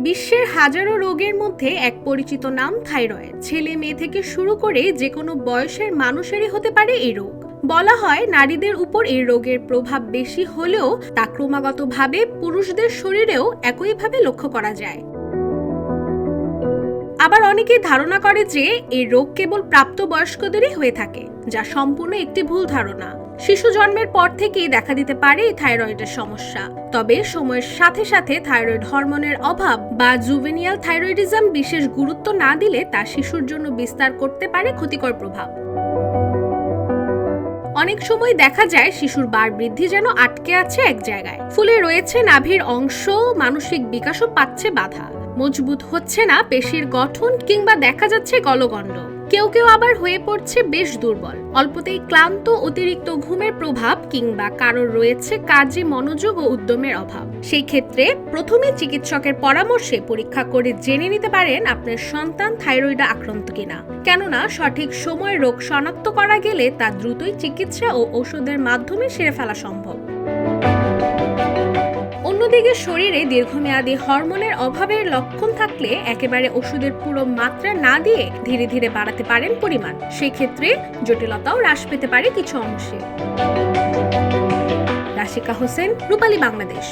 বিশ্বের হাজারো রোগের মধ্যে এক পরিচিত নাম থাইরয়েড। ছেলে মেয়ে থেকে শুরু করে যে কোনো বয়সের মানুষেরই হতে পারে এই রোগ। বলা হয় নারীদের উপর এই রোগের প্রভাব বেশি হলেও তা ক্রমাগতভাবে পুরুষদের শরীরেও একইভাবে লক্ষ্য করা যায়। আবার অনেকেই ধারণা করে যে এই রোগ কেবল প্রাপ্তবয়স্কদেরই হয়ে থাকে, যা সম্পূর্ণ একটি ভুল ধারণা। শিশু জন্মের পর থেকেই দেখা দিতে পারে এই থাইরয়েডের সমস্যা। তবে সময়ের সাথে সাথে থাইরয়েড হরমোনের অভাব বা জুভেনিয়াল থাইরয়েডিজম বিশেষ গুরুত্ব না দিলে তা শিশুর জন্য বিস্তার করতে পারে ক্ষতিকর প্রভাব। অনেক সময় দেখা যায় শিশুর বাড় বৃদ্ধি যেন আটকে আছে এক জায়গায়, ফুলে রয়েছে নাভির অংশ, মানসিক বিকাশও পাচ্ছে বাধা, মজবুত হচ্ছে না পেশির গঠন কিংবা দেখা যাচ্ছে গলগণ্ড। কেউ কেউ আবার হয়ে পড়ছে বেশ দুর্বল, অল্পতেই ক্লান্ত, অতিরিক্ত ঘুমের প্রভাব কিংবা কারোর রয়েছে কাজে মনোযোগ ও উদ্যমের অভাব। সেই ক্ষেত্রে প্রথমে চিকিৎসকের পরামর্শে পরীক্ষা করে জেনে নিতে পারেন আপনার সন্তান থাইরয়েডে আক্রান্ত কিনা। কেননা সঠিক সময়ে রোগ শনাক্ত করা গেলে তা দ্রুতই চিকিৎসা ও ওষুধের মাধ্যমে সেরে ফেলা সম্ভব। অন্যদিকে শরীরে দীর্ঘমেয়াদী হরমোনের অভাবের লক্ষণ থাকলে একেবারে ওষুধের পুরো মাত্রা না দিয়ে ধীরে ধীরে বাড়াতে পারেন পরিমাণ। সেক্ষেত্রে জটিলতাও হ্রাস পেতে পারে কিছু অংশে। রাশিকা হোসেন, রূপালী বাংলাদেশ।